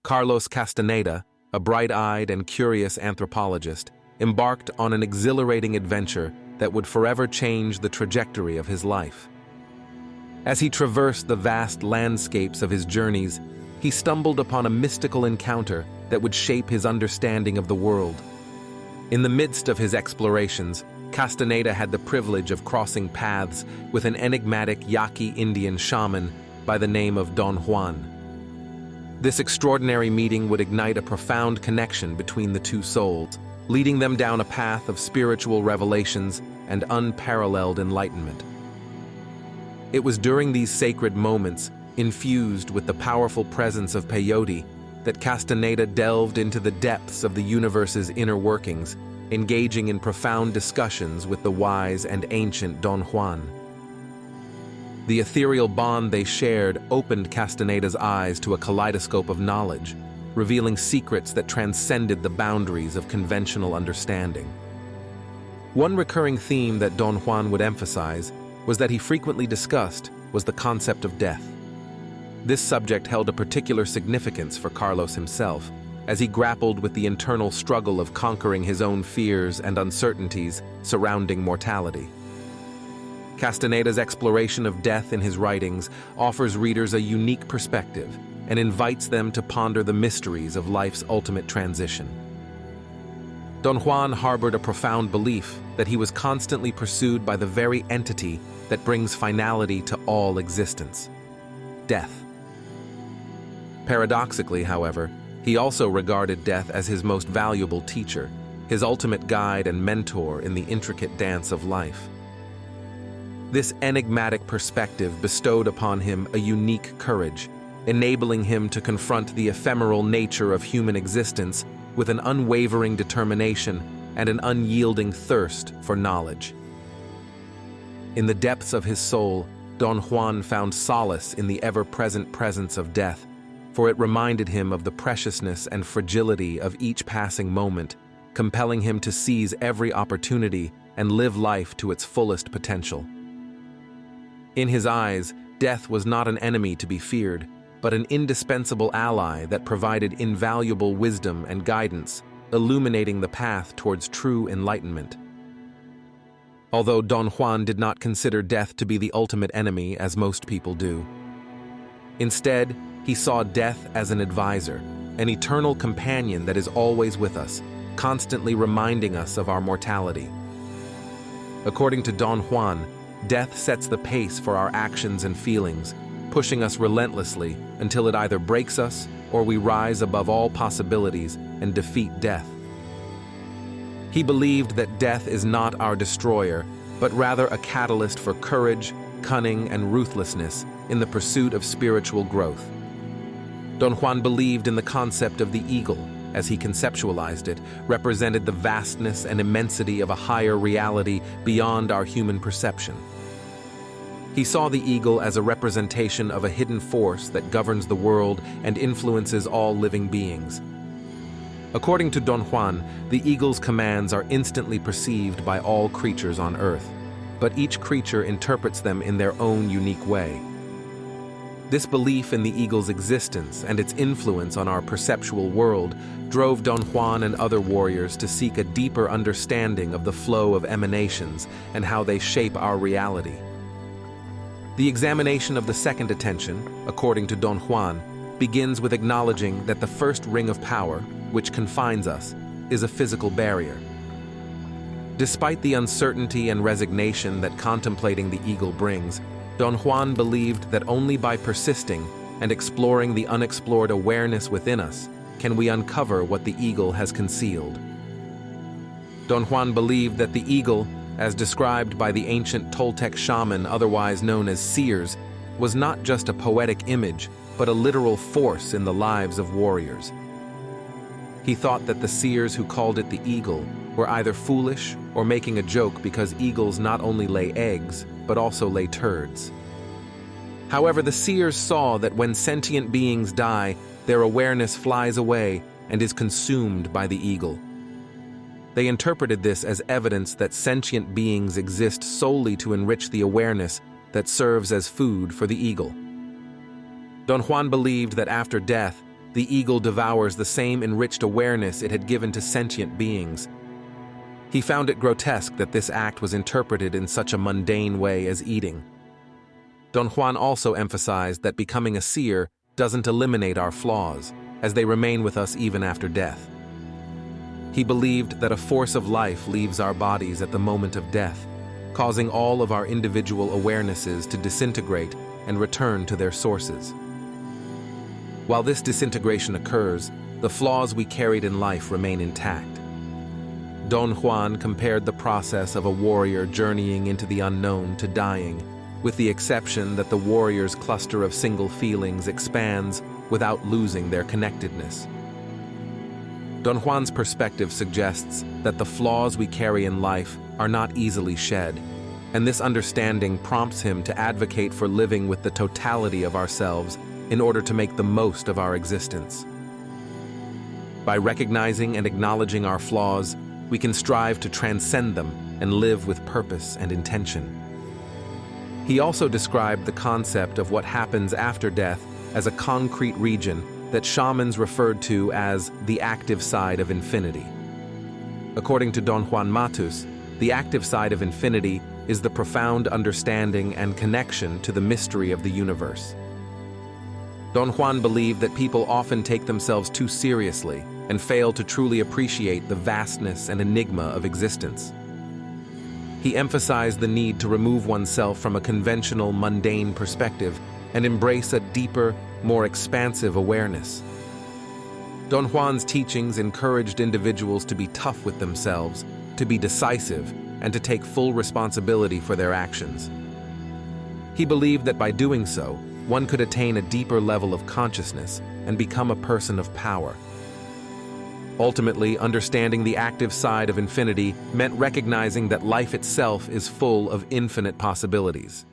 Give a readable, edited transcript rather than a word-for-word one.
Carlos Castaneda, a bright-eyed and curious anthropologist, embarked on an exhilarating adventure that would forever change the trajectory of his life. As he traversed the vast landscapes of his journeys, he stumbled upon a mystical encounter that would shape his understanding of the world. In the midst of his explorations, Castaneda had the privilege of crossing paths with an enigmatic Yaqui Indian shaman by the name of Don Juan. This extraordinary meeting would ignite a profound connection between the two souls, leading them down a path of spiritual revelations and unparalleled enlightenment. It was during these sacred moments, infused with the powerful presence of peyote, that Castaneda delved into the depths of the universe's inner workings, engaging in profound discussions with the wise and ancient Don Juan. The ethereal bond they shared opened Castaneda's eyes to a kaleidoscope of knowledge, revealing secrets that transcended the boundaries of conventional understanding. One recurring theme that Don Juan would emphasize was that he frequently discussed was the concept of death. This subject held a particular significance for Carlos himself, as he grappled with the internal struggle of conquering his own fears and uncertainties surrounding mortality. Castaneda's exploration of death in his writings offers readers a unique perspective and invites them to ponder the mysteries of life's ultimate transition. Don Juan harbored a profound belief that he was constantly pursued by the very entity that brings finality to all existence: death. Paradoxically, however, he also regarded death as his most valuable teacher, his ultimate guide and mentor in the intricate dance of life. This enigmatic perspective bestowed upon him a unique courage, enabling him to confront the ephemeral nature of human existence with an unwavering determination and an unyielding thirst for knowledge. In the depths of his soul, Don Juan found solace in the ever-present presence of death, for it reminded him of the preciousness and fragility of each passing moment, compelling him to seize every opportunity and live life to its fullest potential. In his eyes, death was not an enemy to be feared, but an indispensable ally that provided invaluable wisdom and guidance, illuminating the path towards true enlightenment. Although Don Juan did not consider death to be the ultimate enemy, as most people do. Instead, he saw death as an advisor, an eternal companion that is always with us, constantly reminding us of our mortality. According to Don Juan, death sets the pace for our actions and feelings, pushing us relentlessly until it either breaks us or we rise above all possibilities and defeat death. He believed that death is not our destroyer, but rather a catalyst for courage, cunning, and ruthlessness in the pursuit of spiritual growth. Don Juan believed in the concept of the eagle, as he conceptualized it, represented the vastness and immensity of a higher reality beyond our human perception. He saw the eagle as a representation of a hidden force that governs the world and influences all living beings. According to Don Juan, the eagle's commands are instantly perceived by all creatures on Earth, but each creature interprets them in their own unique way. This belief in the eagle's existence and its influence on our perceptual world drove Don Juan and other warriors to seek a deeper understanding of the flow of emanations and how they shape our reality. The examination of the second attention, according to Don Juan, begins with acknowledging that the first ring of power, which confines us, is a physical barrier. Despite the uncertainty and resignation that contemplating the eagle brings, Don Juan believed that only by persisting and exploring the unexplored awareness within us can we uncover what the eagle has concealed. Don Juan believed that the eagle, as described by the ancient Toltec shaman otherwise known as seers, was not just a poetic image, but a literal force in the lives of warriors. He thought that the seers who called it the eagle were either foolish or making a joke because eagles not only lay eggs, but also lay turds. However, the seers saw that when sentient beings die, their awareness flies away and is consumed by the eagle. They interpreted this as evidence that sentient beings exist solely to enrich the awareness that serves as food for the eagle. Don Juan believed that after death, the eagle devours the same enriched awareness it had given to sentient beings. He found it grotesque that this act was interpreted in such a mundane way as eating. Don Juan also emphasized that becoming a seer doesn't eliminate our flaws, as they remain with us even after death. He believed that a force of life leaves our bodies at the moment of death, causing all of our individual awarenesses to disintegrate and return to their sources. While this disintegration occurs, the flaws we carried in life remain intact. Don Juan compared the process of a warrior journeying into the unknown to dying, with the exception that the warrior's cluster of single feelings expands without losing their connectedness. Don Juan's perspective suggests that the flaws we carry in life are not easily shed, and this understanding prompts him to advocate for living with the totality of ourselves in order to make the most of our existence. By recognizing and acknowledging our flaws, we can strive to transcend them and live with purpose and intention. He also described the concept of what happens after death as a concrete region that shamans referred to as the active side of infinity. According to Don Juan Matus, the active side of infinity is the profound understanding and connection to the mystery of the universe. Don Juan believed that people often take themselves too seriously and fail to truly appreciate the vastness and enigma of existence. He emphasized the need to remove oneself from a conventional, mundane perspective and embrace a deeper, more expansive awareness. Don Juan's teachings encouraged individuals to be tough with themselves, to be decisive, and to take full responsibility for their actions. He believed that by doing so, one could attain a deeper level of consciousness and become a person of power. Ultimately, understanding the active side of infinity meant recognizing that life itself is full of infinite possibilities.